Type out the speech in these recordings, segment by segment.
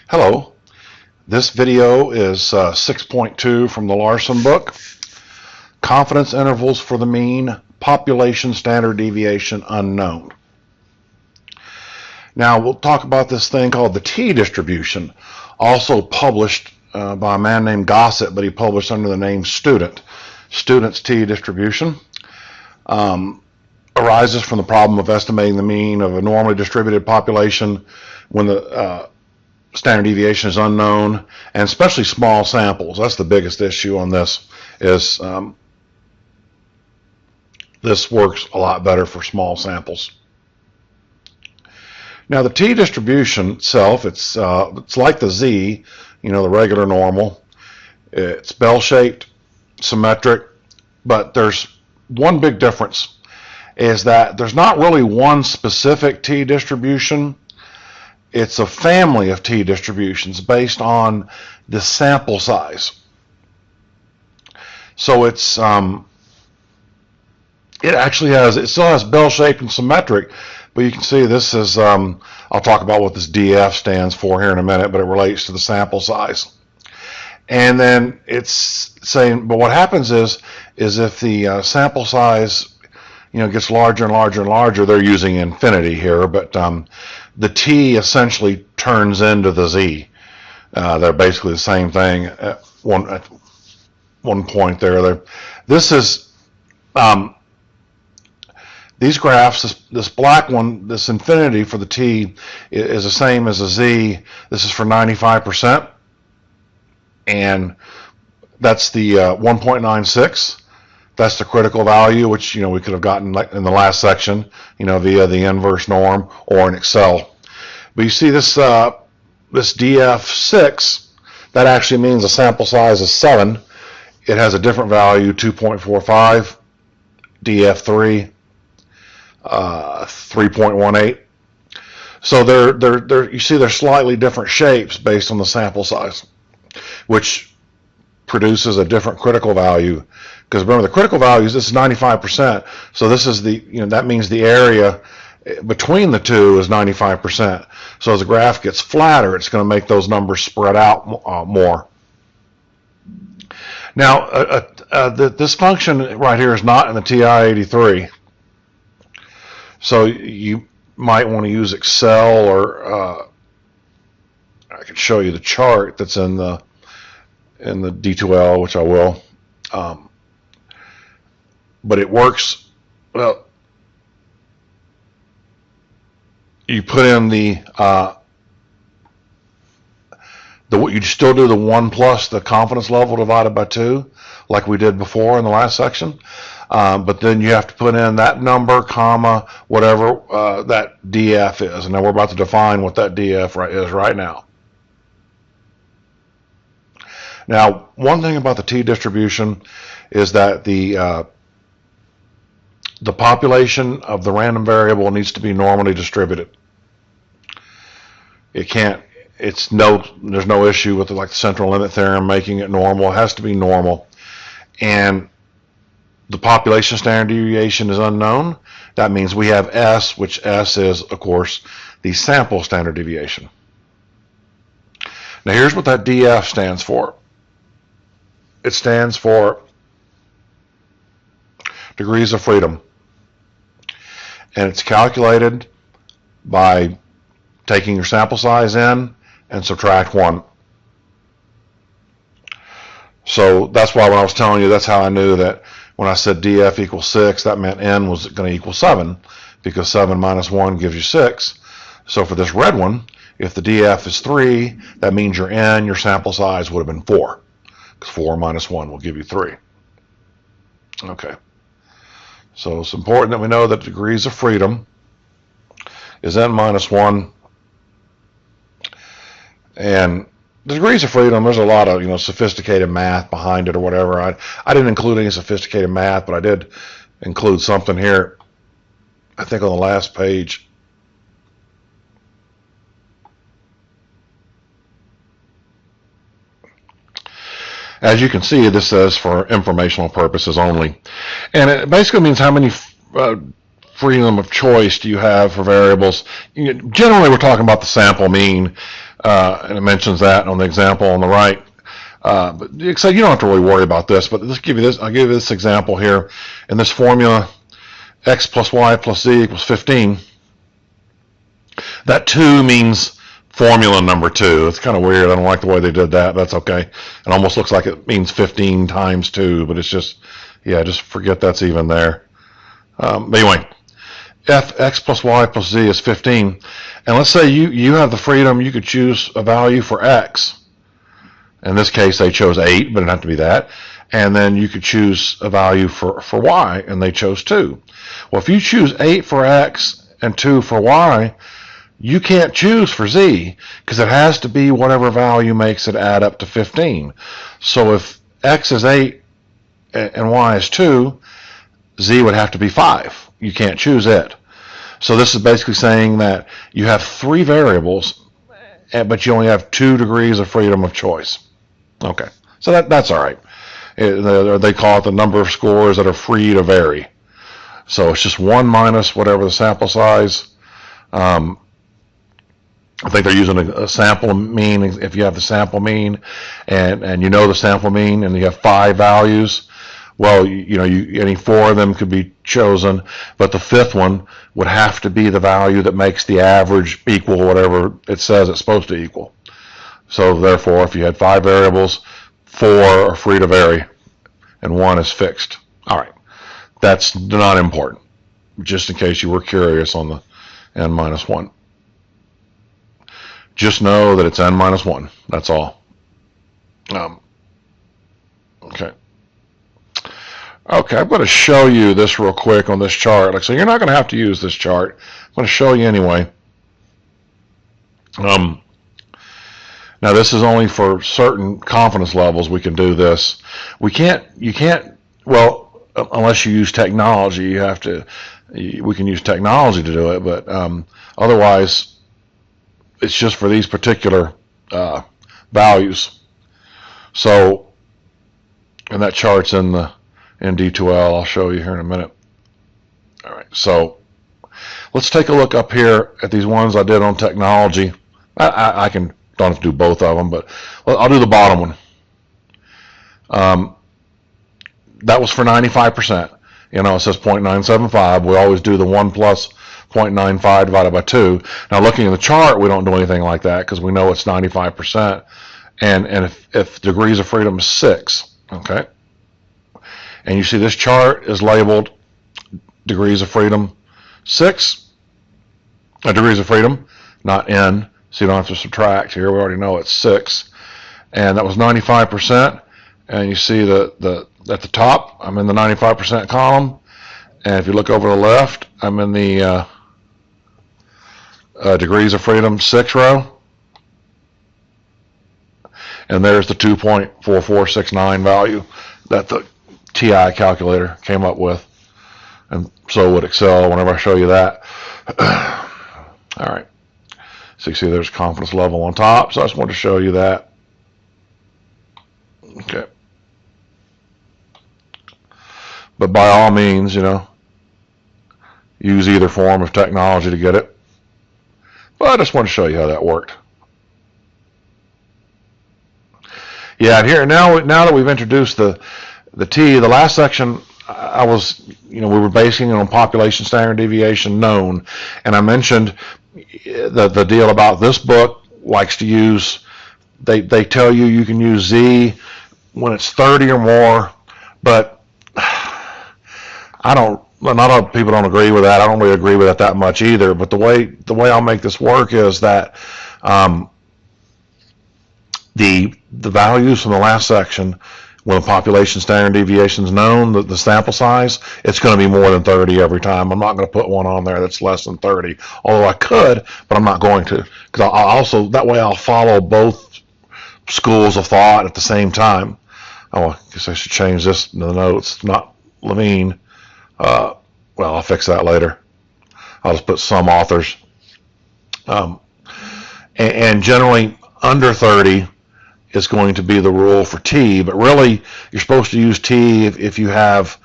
Hello, this video is 6.2 from the Larson book, Confidence Intervals for the Mean, Population Standard Deviation Unknown. Now we'll talk about this thing called the T-distribution, also published by a man named Gossett, but he published under the name Student. Student's T-distribution arises from the problem of estimating the mean of a normally distributed population when the standard deviation is unknown, and especially small samples. That's the biggest issue on this, is this works a lot better for small samples. Now the T-distribution itself, it's like the Z, the regular normal. It's bell-shaped, symmetric, but there's one big difference, is that there's not really one specific T-distribution. It's a family of T-distributions based on the sample size. So it still has bell-shaped and symmetric, but you can see this is, I'll talk about what this DF stands for here in a minute, but it relates to the sample size. And then it's saying, but what happens is if the sample size, gets larger and larger and larger, they're using infinity here, but the T essentially turns into the Z. They're basically the same thing at one point there. This is these graphs. This black one, this infinity for the T, is the same as a Z. This is for 95%, and that's the 1.96. That's the critical value, which we could have gotten in the last section, via the inverse norm or in Excel. But you see this this DF6, that actually means the sample size is 7. It has a different value, 2.45. DF3, 3.18. So you see they're slightly different shapes based on the sample size, which produces a different critical value. Because remember, the critical values, this is 95%. So this is that means the area between the two is 95%. So as the graph gets flatter, it's going to make those numbers spread out more. Now, this function right here is not in the TI-83. So you might want to use Excel, or I can show you the chart that's in the D2L, which I will. But it works well. You put in you still do the 1 plus the confidence level divided by 2, like we did before in the last section. But then you have to put in that number, comma, whatever that DF is. And now we're about to define what that DF is right now. Now, one thing about the T-distribution is that the population of the random variable needs to be normally distributed. There's no issue with the central limit theorem making it normal. It has to be normal. And the population standard deviation is unknown. That means we have S, which S is, of course, the sample standard deviation. Now here's what that DF stands for. It stands for degrees of freedom. And it's calculated by taking your sample size in and subtract 1. So that's why when I was telling you, that's how I knew that when I said DF equals 6, that meant N was going to equal 7, because 7 minus 1 gives you 6. So for this red one, if the DF is 3, that means your N, your sample size, would have been 4, because 4 minus 1 will give you 3. Okay. So it's important that we know that degrees of freedom is N minus 1. And the degrees of freedom, there's a lot of sophisticated math behind it or whatever. I didn't include any sophisticated math, but I did include something here, I think on the last page. As you can see, this says for informational purposes only. And it basically means how many freedom of choice do you have for variables. Generally, we're talking about the sample mean, and it mentions that on the example on the right. But so you don't have to really worry about this, but let's give you this. I'll give you this example here. In this formula, x plus y plus z equals 15. That 2 means formula number 2. It's kind of weird. I don't like the way they did that. That's okay. It almost looks like it means 15 times 2, but it's just, yeah, just forget that's even there. But anyway, x plus y plus z is 15. And let's say you have the freedom, you could choose a value for x. In this case, they chose 8, but it didn't have to be that. And then you could choose a value for y, and they chose 2. Well, if you choose 8 for x and 2 for y, you can't choose for z, because it has to be whatever value makes it add up to 15. So if x is 8 and y is 2, z would have to be 5. You can't choose it. So this is basically saying that you have 3 variables, but you only have 2 degrees of freedom of choice. Okay, so that's all right. They call it the number of scores that are free to vary. So it's just 1 minus whatever the sample size. I think they're using a sample mean. If you have the sample mean and you know the sample mean and you have 5 values, well, any 4 of them could be chosen, but the 5th one would have to be the value that makes the average equal whatever it says it's supposed to equal. So therefore, if you had 5 variables, 4 are free to vary and 1 is fixed. All right, that's not important, just in case you were curious on the n minus 1. Just know that it's n minus 1. That's all. Okay. Okay, I'm going to show you this real quick on this chart. So you're not going to have to use this chart. I'm going to show you anyway. Now this is only for certain confidence levels we can do this. You can't, well, unless you use technology, we can use technology to do it, but otherwise it's just for these particular values. So, and that chart's in D2L. I'll show you here in a minute. All right, so let's take a look up here at these ones I did on technology. I don't have to do both of them, but I'll do the bottom one. That was for 95%. It says 0.975. We always do the 1 plus 0.95 divided by 2. Now, looking at the chart, we don't do anything like that because we know it's 95%. And if degrees of freedom is 6, okay? And you see this chart is labeled degrees of freedom 6. Degrees of freedom, not n. So you don't have to subtract here. We already know it's 6. And that was 95%. And you see at the top, I'm in the 95% column. And if you look over to the left, I'm in the degrees of freedom 6 row. And there's the 2.4469 value that the TI calculator came up with. And so would Excel whenever I show you that. All right. So you see there's confidence level on top. So I just wanted to show you that. Okay. But by all means, use either form of technology to get it. But I just want to show you how that worked. Yeah, and here now that we've introduced the T, the last section we were basing it on population standard deviation known, and I mentioned the deal about this book likes to use. They tell you can use Z when it's 30 or more, but I don't. Not a lot of people don't agree with that. I don't really agree with that much either. But the way I'll make this work is that the values from the last section, when the population standard deviation is known, the sample size, it's going to be more than 30 every time. I'm not going to put one on there that's less than 30, although I could, but I'm not going to, because that way I'll follow both schools of thought at the same time. Oh, I guess I should change this in the notes. Not Levine. Well, I'll fix that later. I'll just put some authors. And generally under 30 is going to be the rule for T, but really you're supposed to use T if you have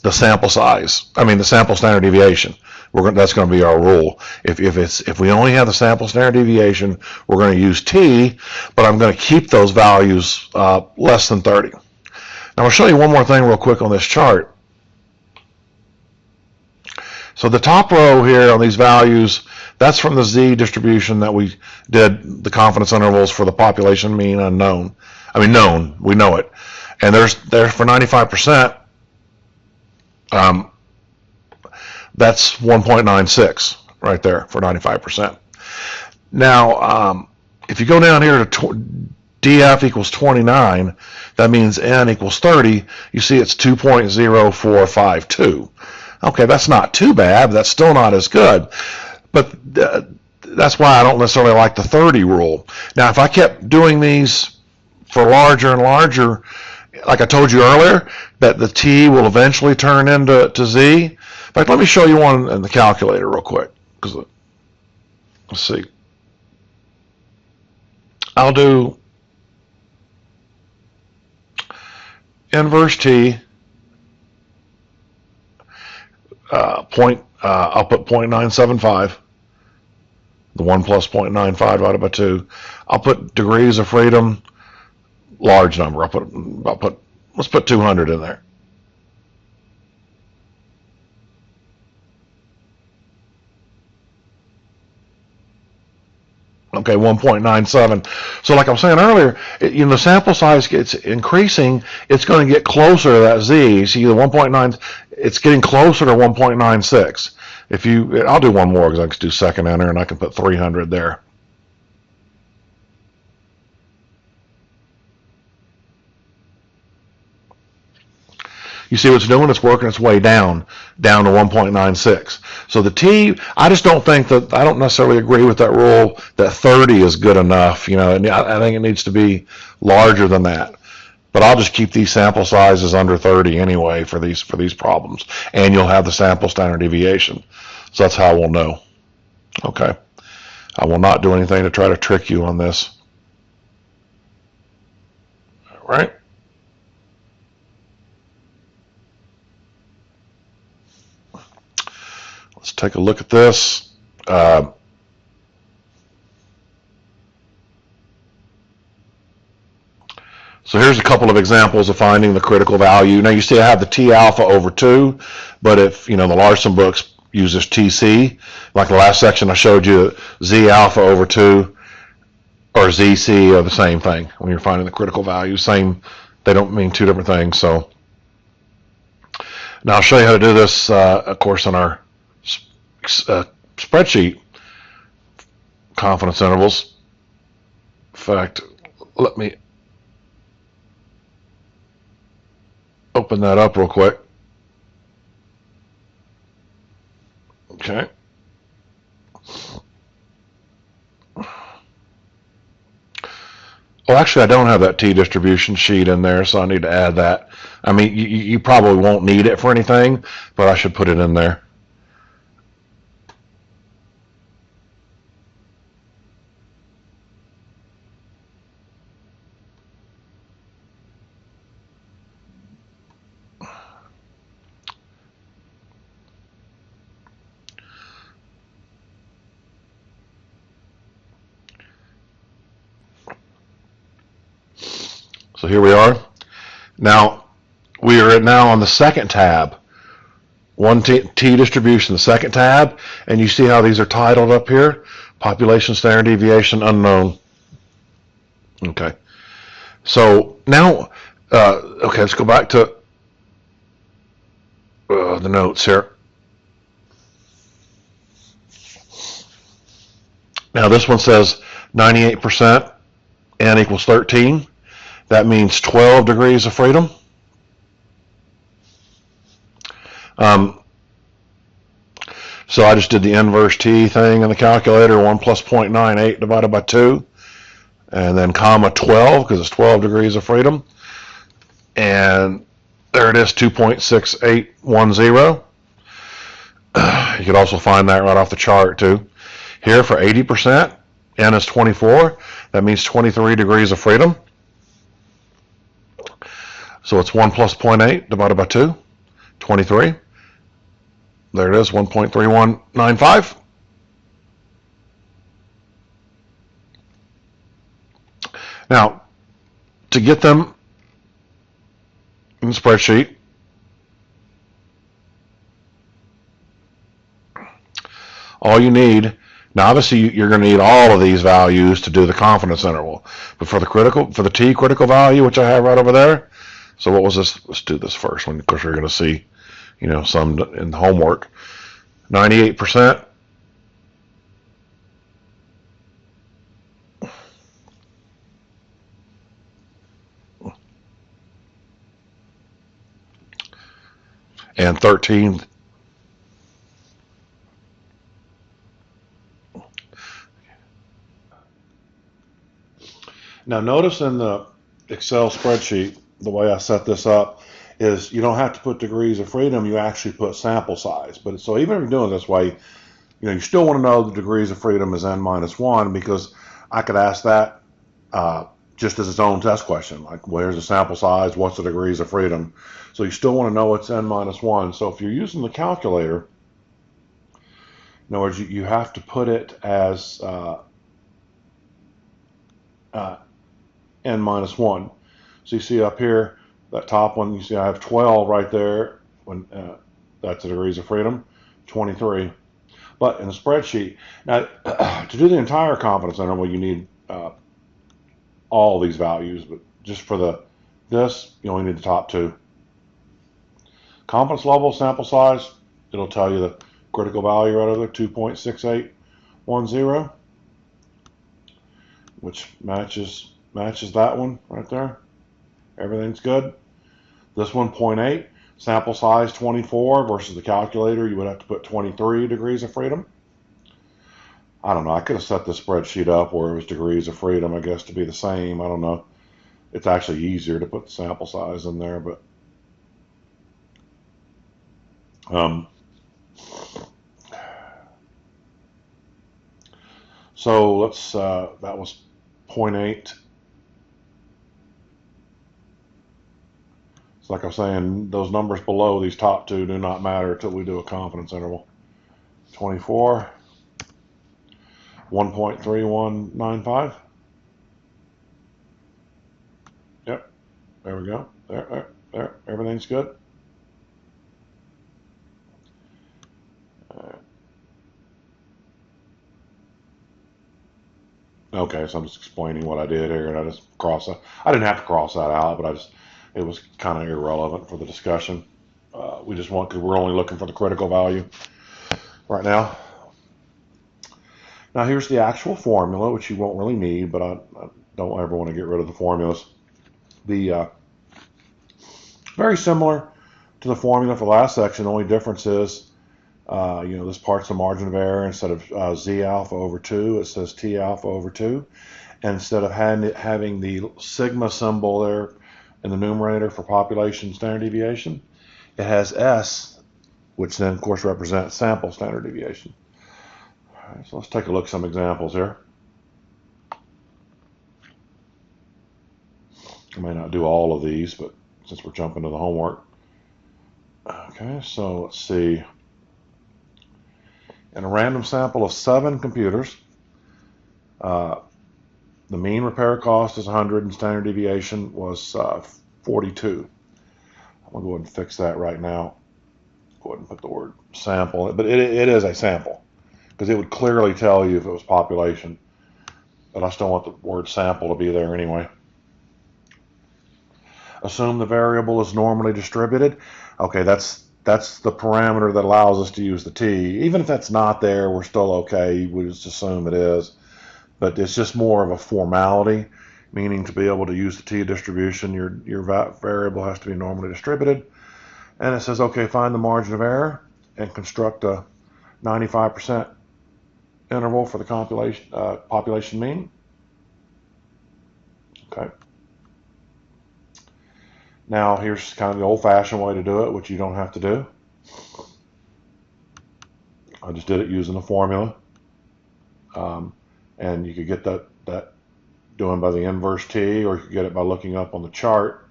the sample size. I mean the sample standard deviation. That's going to be our rule. If we only have the sample standard deviation, we're going to use t, but I'm going to keep those values less than 30. Now I'll show you one more thing real quick on this chart. So the top row here on these values, that's from the Z distribution that we did the confidence intervals for the population mean unknown. I mean known, we know it. And there's for 95%, that's 1.96 right there for 95%. Now, if you go down here to DF equals 29, that means N equals 30. You see it's 2.0452. Okay, that's not too bad, but that's still not as good. But that's why I don't necessarily like the 30 rule. Now, if I kept doing these for larger and larger, like I told you earlier, that the T will eventually turn into Z. In fact, let me show you one in the calculator real quick. Let's see. I'll do inverse T. I'll put 0.975, the 1 plus 0.95 divided by 2. I'll put degrees of freedom, large number. Let's put 200 in there. Okay, 1.97. So like I was saying earlier, the sample size gets increasing. It's going to get closer to that Z. See the 1.9, it's getting closer to 1.96. I'll do one more because I can do second enter and I can put 300 there. You see what's doing? It's working its way down to 1.96. So the T, I just don't think that, I don't necessarily agree with that rule that 30 is good enough. And I think it needs to be larger than that. But I'll just keep these sample sizes under 30 anyway for these problems. And you'll have the sample standard deviation. So that's how we'll know. Okay. I will not do anything to try to trick you on this. All right. Let's take a look at this. So here's a couple of examples of finding the critical value. Now you see I have the T alpha over 2, but if the Larson books uses TC, like the last section I showed you, Z alpha over 2 or ZC are the same thing when you're finding the critical value. Same, they don't mean two different things. So now I'll show you how to do this, of course, in our spreadsheet confidence intervals. In fact, let me open that up real quick. Okay. Well, actually, I don't have that T distribution sheet in there, so I need to add that. I mean, you probably won't need it for anything, but I should put it in there. So here we are. Now, we are now on the second tab. One T distribution, the second tab, and you see how these are titled up here? Population standard deviation unknown. Okay. So now, okay, let's go back to the notes here. Now this one says 98%, N equals 13. That means 12 degrees of freedom. So I just did the inverse T thing in the calculator, 1 plus 0.98 divided by 2, and then comma 12, because it's 12 degrees of freedom. And there it is, 2.6810. You could also find that right off the chart too. Here for 80%, N is 24. That means 23 degrees of freedom. So it's 1 plus 0.8 divided by 2, 23. There it is, 1.3195. Now, to get them in the spreadsheet, all you need, now obviously you're going to need all of these values to do the confidence interval. But for the T critical value, which I have right over there, so what was this? Let's do this first one. Of course, you're going to see, some in the homework. 98%. And 13. Now notice in the Excel spreadsheet, the way I set this up is you don't have to put degrees of freedom, you actually put sample size. But so even if you're doing it this way, you still want to know the degrees of freedom is n minus 1, because I could ask that just as its own test question, like where's the sample size, what's the degrees of freedom. So you still want to know it's n minus 1. So if you're using the calculator, in other words, you have to put it as n minus 1. So you see up here, that top one, you see I have 12 right there. When that's the degrees of freedom, 23. But in the spreadsheet, now to do the entire confidence interval, you need all these values. But just for this, you only need the top two. Confidence level, sample size, it'll tell you the critical value right over there, 2.6810, which matches that one right there. Everything's good. This one, 0.8. Sample size 24 versus the calculator, you would have to put 23 degrees of freedom. I don't know. I could have set the spreadsheet up where it was degrees of freedom, I guess, to be the same. I don't know. It's actually easier to put the sample size in there, but so let's that was 0.8. So like I was saying, those numbers below these top two do not matter until we do a confidence interval. 24, 1.3195. Yep, there we go. There. Everything's good. Okay, so I'm just explaining what I did here, and I just I didn't have to cross that out, but it was kind of irrelevant for the discussion. We just because we're only looking for the critical value right now. Now here's the actual formula, which you won't really need, but I don't ever want to get rid of the formulas. Very similar to the formula for the last section. The only difference is, this part's the margin of error. Instead of Z alpha over 2, it says T alpha over 2. And instead of having the sigma symbol there in the numerator for population standard deviation, it has S, which then, of course, represents sample standard deviation. All right, so let's take a look at some examples here. I may not do all of these, but since we're jumping to the homework. Okay, so let's see. In a random sample of 7 computers, the mean repair cost is 100 and standard deviation was 42. I'm going to go ahead and fix that right now. Go ahead and put the word sample, but it is a sample because it would clearly tell you if it was population, but I still want the word sample to be there anyway. Assume the variable is normally distributed. Okay, that's the parameter that allows us to use the T. Even if that's not there, we're still okay. We just assume it is. But it's just more of a formality, meaning to be able to use the T distribution, your variable has to be normally distributed. And it says, okay, find the margin of error and construct a 95% interval for the population mean. Okay. Now here's kind of the old-fashioned way to do it, which you don't have to do. I just did it using the formula. And you could get that doing by the inverse T, or you could get it by looking up on the chart.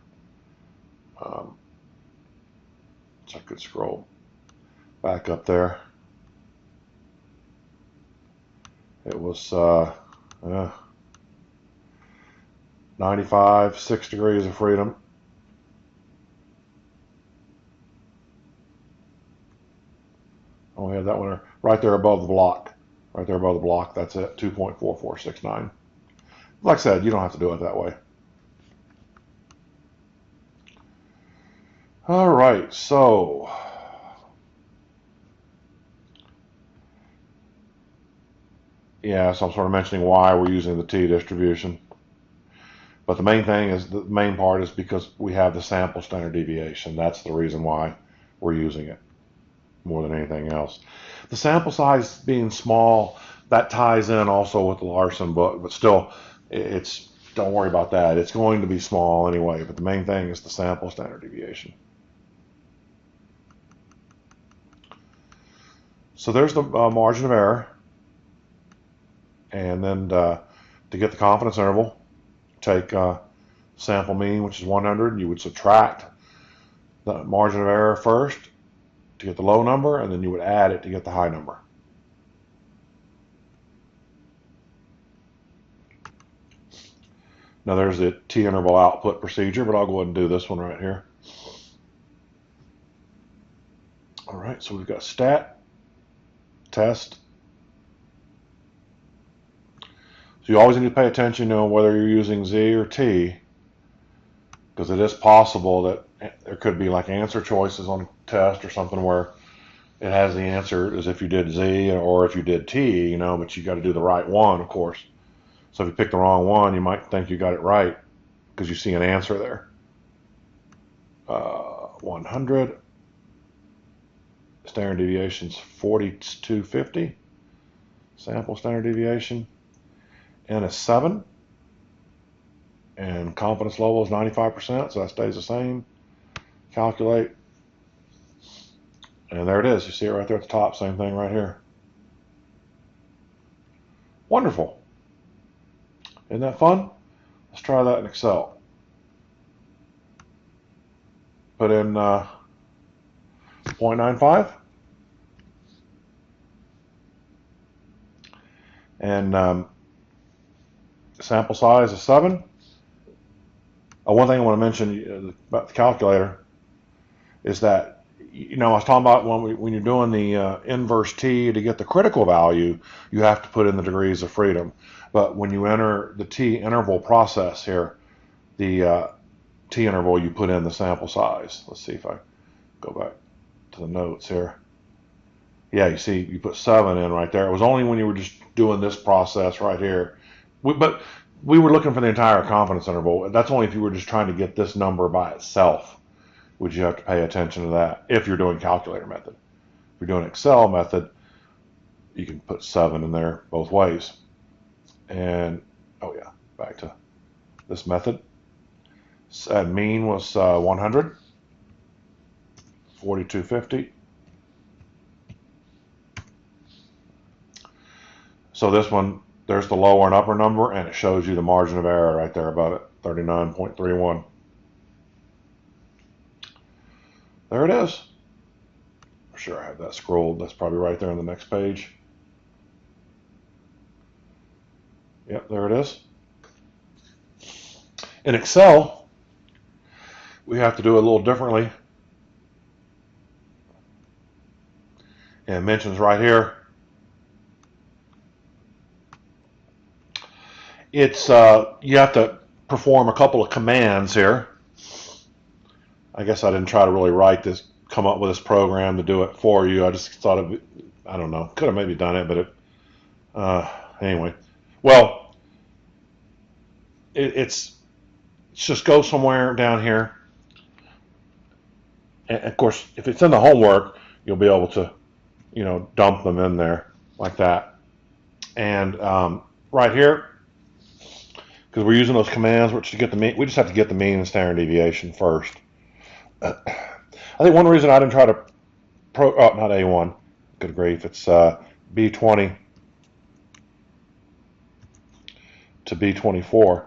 So I could scroll back up there. It was 95, 6 degrees of freedom. Oh, we had that one right there above the block. Right there above the block. That's it. 2.4469. Like I said, you don't have to do it that way. All right, so yeah, so I'm sort of mentioning why we're using the t distribution. But the main thing is, the main part is because we have the sample standard deviation. That's the reason why we're using it more than anything else. The sample size being small, that ties in also with the Larson book, but still, don't worry about that. It's going to be small anyway, but the main thing is the sample standard deviation. So there's the margin of error. And then to get the confidence interval, take sample mean, which is 100. You would subtract the margin of error first to get the low number, and then you would add it to get the high number. Now there's the t-interval output procedure, but I'll go ahead and do this one right here. All right, so we've got stat, test. So you always need to pay attention to whether you're using Z or T, because it is possible that there could be like answer choices on a test or something where it has the answer as if you did Z or if you did T, but you got to do the right one, of course. So if you pick the wrong one, you might think you got it right because you see an answer there. 100. Standard deviation's 4250. Sample standard deviation. N is 7. And confidence level is 95%, so that stays the same. Calculate. And there it is. You see it right there at the top. Same thing right here. Wonderful. Isn't that fun? Let's try that in Excel. Put in 0.95. And sample size is 7. One thing I want to mention about the calculator is that, I was talking about when you're doing the inverse t to get the critical value, you have to put in the degrees of freedom. But when you enter the t interval process here, the t interval, you put in the sample size. Let's see if I go back to the notes here. Yeah, you see, you put 7 in right there. It was only when you were just doing this process right here. But we were looking for the entire confidence interval. That's only if you were just trying to get this number by itself would you have to pay attention to that if you're doing calculator method. If you're doing Excel method, you can put 7 in there both ways. And, oh yeah, back to this method. Mean was 100, 4250. So this one, there's the lower and upper number, and it shows you the margin of error right there above it, 39.31. There it is. I'm sure I have that scrolled. That's probably right there on the next page. Yep, there it is. In Excel, we have to do it a little differently. And it mentions right here, it's you have to perform a couple of commands here. I guess I didn't try to really write this, come up with this program to do it for you. I just thought of it, I don't know, could have maybe done it, but anyway. Well, it's just go somewhere down here. And of course, if it's in the homework, you'll be able to, dump them in there like that. And right here, because we're using those commands, which to get the mean, we just have to get the mean and standard deviation first. I think one reason I didn't try to not A1, good grief, it's B20 to B24,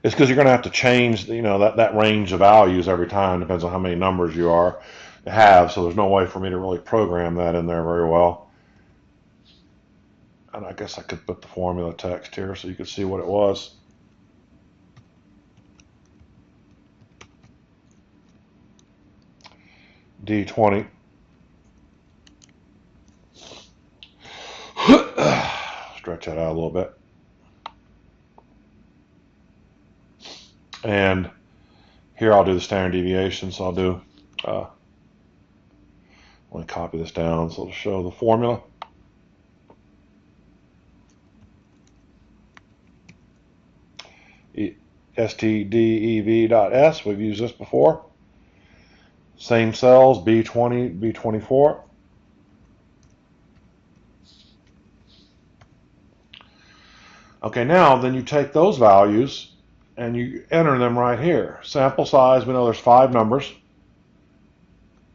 is because you're going to have to change, that range of values every time, depends on how many numbers you are. have, so there's no way for me to really program that in there very well. And I guess I could put the formula text here so you could see what it was. D20. Stretch that out a little bit. And here I'll do the standard deviation. So I'll do, let me copy this down so it'll show the formula. STDEV.S, we've used this before. Same cells, B20, B24. Okay, now then you take those values and you enter them right here. Sample size, we know there's 5 numbers.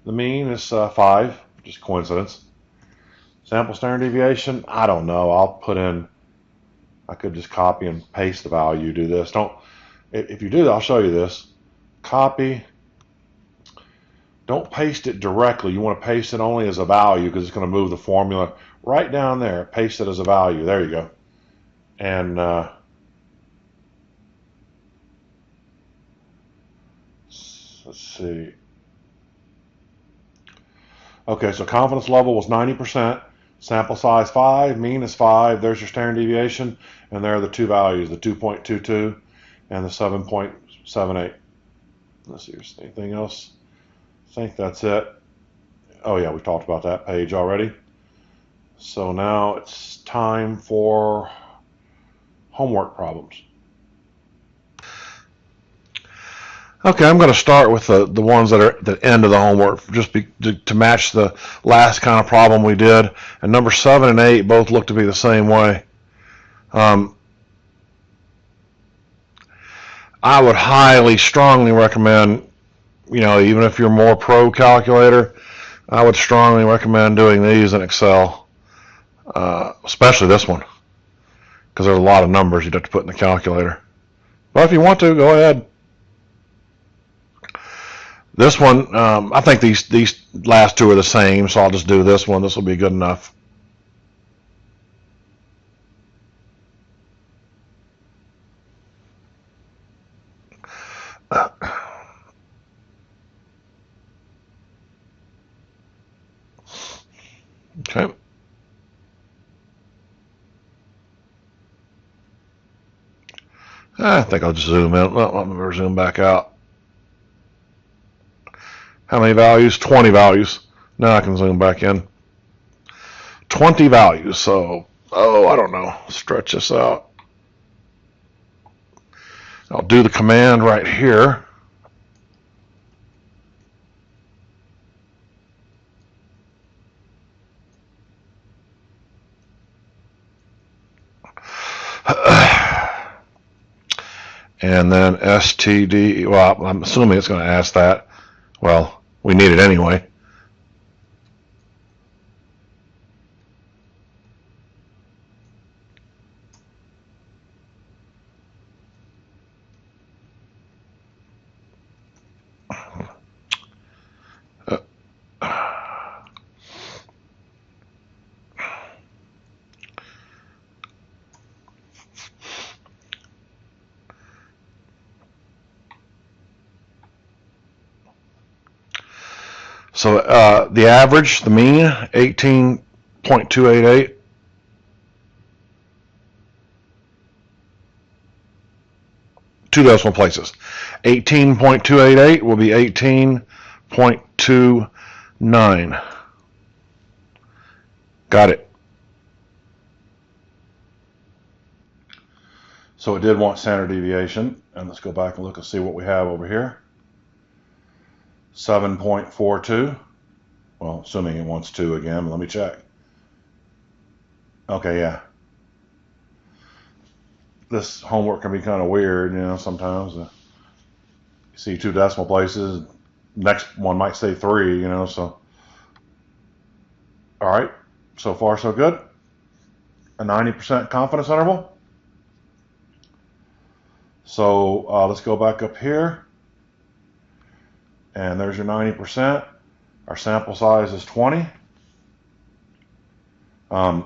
The mean is 5, just coincidence. Sample standard deviation, I don't know. I'll put in, I could just copy and paste the value, do this. If you do that, I'll show you this. Copy. Don't paste it directly. You want to paste it only as a value because it's going to move the formula right down there. Paste it as a value. There you go. And let's see. Okay, so confidence level was 90%. Sample size 5. Mean is 5. There's your standard deviation. And there are the 2 values, the 2.22 and the 7.78. Let's see if there's anything else. I think that's it. Oh yeah, we talked about that page already. So now it's time for homework problems. Okay, I'm going to start with the ones that are at the end of the homework, just to match the last kind of problem we did. And number 7 and 8 both look to be the same way. I would highly, strongly recommend, even if you're more pro calculator, I would strongly recommend doing these in Excel, especially this one, because there's a lot of numbers you'd have to put in the calculator. But if you want to, go ahead. This one, I think these last 2 are the same, so I'll just do this one. This will be good enough. Okay. I think I'll just zoom in. Let me zoom back out. How many values? 20 values. Now I can zoom back in. 20 values. So, I don't know. Stretch this out. I'll do the command right here. And then STD, well, I'm assuming it's going to ask that. Well, we need it anyway. So the average, the mean, 18.288. Two decimal places. 18.288 will be 18.29. Got it. So it did want standard deviation. And let's go back and look and see what we have over here. 7.42. Well, assuming it wants 2 again, but let me check. Okay, yeah. This homework can be kind of weird, sometimes. You see 2 decimal places, next one might say 3, so. All right, so far so good. A 90% confidence interval. So let's go back up here. And there's your 90%. Our sample size is 20. And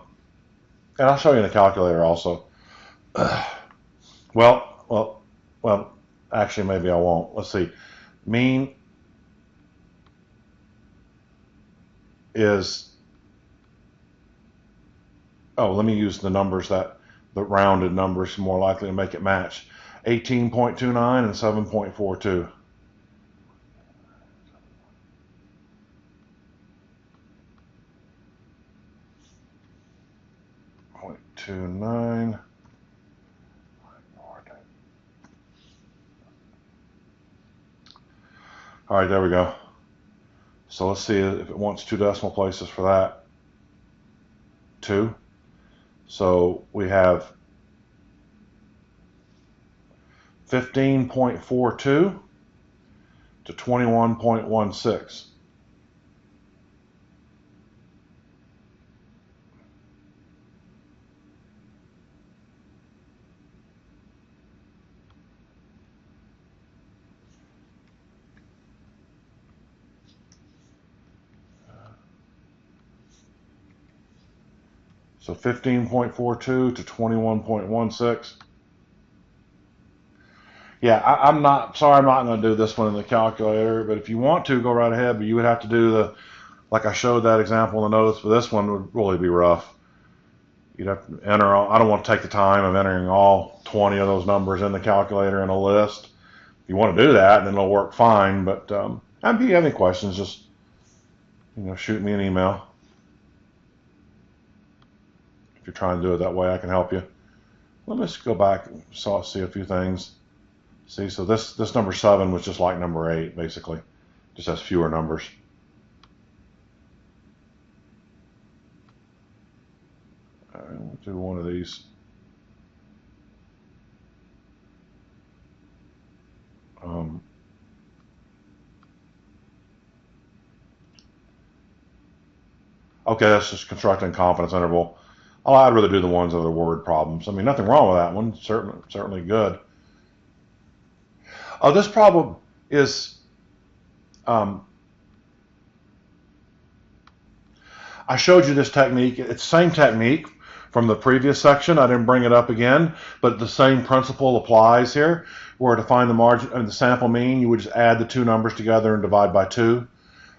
I'll show you in the calculator also. Well, actually maybe I won't. Let's see. Mean is, let me use the numbers the rounded numbers more likely to make it match. 18.29 and 7.42. 0.29. All right, there we go. So let's see if it wants 2 decimal places for that. 2. So we have 15.42 to 21.16. So 15.42 to 21.16. Yeah, I'm not going to do this one in the calculator, but if you want to, go right ahead. But you would have to do like I showed that example in the notes, but this one would really be rough. You'd have to enter I don't want to take the time of entering all 20 of those numbers in the calculator in a list. If you want to do that, then it'll work fine. But if you have any questions, just shoot me an email. If you're trying to do it that way, I can help you. Let me just go back and see a few things. See, so this number 7 was just like number 8, basically. Just has fewer numbers. All right, we'll do one of these. Okay, that's just constructing a confidence interval. I'd rather do the ones that are word problems. I mean, nothing wrong with that one. Certainly good. This problem is, I showed you this technique. It's the same technique from the previous section. I didn't bring it up again, but the same principle applies here. Where to find the margin and the sample mean, you would just add the 2 numbers together and divide by 2.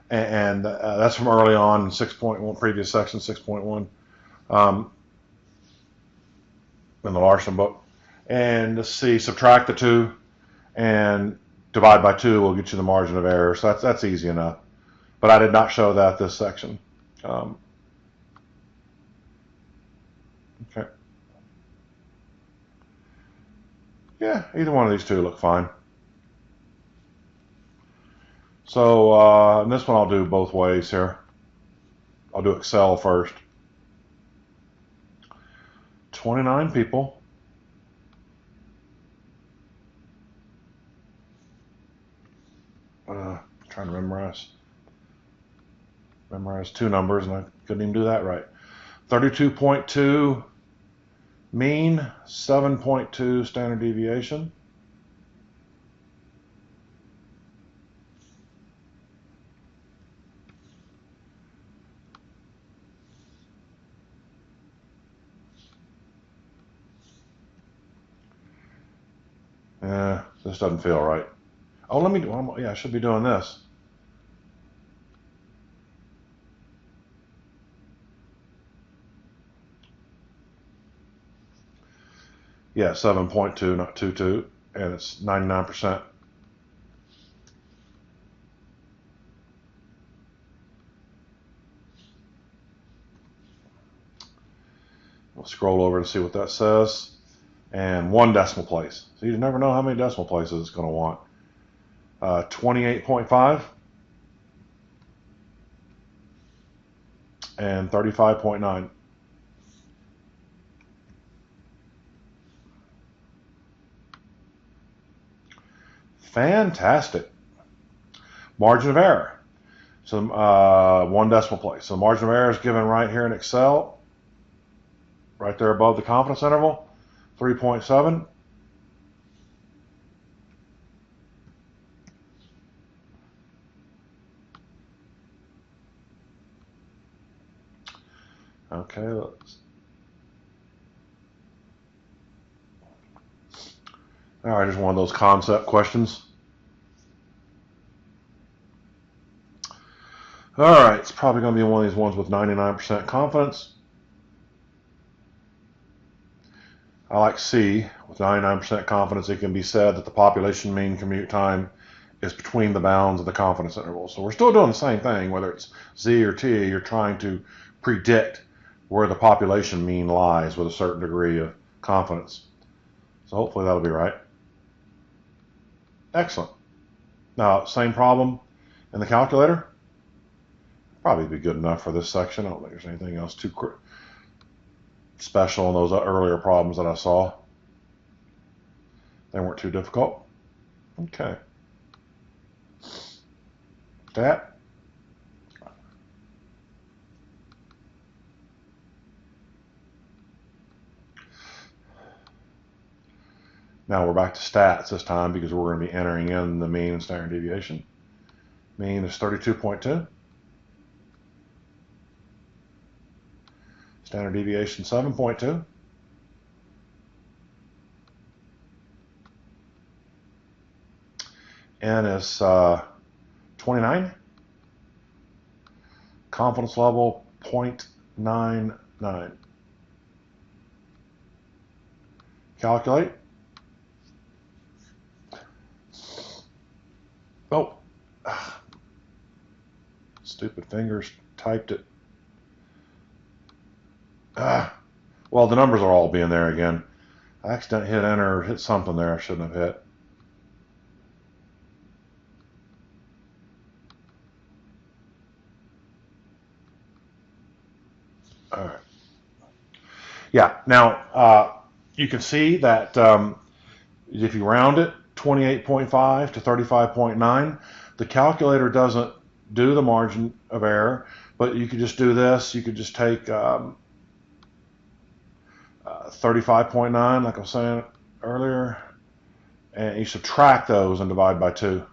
And that's from early on in 6.1, previous section 6.1 in the Larson book. And let's see, subtract the 2 and divide by 2 will get you the margin of error. So that's easy enough. But I did not show that this section. Okay. Yeah, either one of these 2 look fine. So in this one I'll do both ways here. I'll do Excel first. 29 people. Trying to memorize 2 numbers, and I couldn't even do that right. 32.2 mean, 7.2 standard deviation. This doesn't feel right. Oh, let me do. Yeah, I should be doing this. Yeah, 7.2, not 22, and it's 99%. We'll scroll over to see what that says. And 1 decimal place. So you never know how many decimal places it's going to want. 28.5 and 35.9. Fantastic. Margin of error. So 1 decimal place. So margin of error is given right here in Excel, right there above the confidence interval, 3.7. Okay, let's. All right, just one of those concept questions. All right, it's probably going to be one of these ones with 99% confidence. I like C. With 99% confidence, it can be said that the population mean commute time is between the bounds of the confidence interval. So we're still doing the same thing, whether it's Z or T. You're trying to predict where the population mean lies with a certain degree of confidence. So hopefully that'll be right. Excellent. Now, same problem in the calculator. Probably be good enough for this section. I don't think there's anything else too special in those earlier problems that I saw. They weren't too difficult. Okay. That. Now we're back to stats this time because we're going to be entering in the mean and standard deviation. Mean is 32.2. Standard deviation 7.2. N is 29. Confidence level 0.99. Calculate. Oh, stupid fingers typed it. Well, the numbers are all being there again. I accidentally hit enter or hit something there I shouldn't have hit. All right. Yeah, now you can see that if you round it 28.5 to 35.9, the calculator doesn't do the margin of error, but you could just do this. You could just take 35.9, like I was saying earlier, and you subtract those and divide by 2.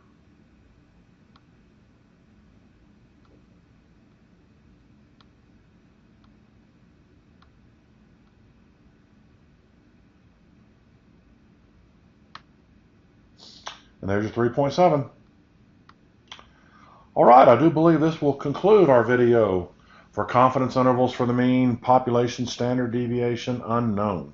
And there's your 3.7. All right, I do believe this will conclude our video for confidence intervals for the mean, population standard deviation unknown.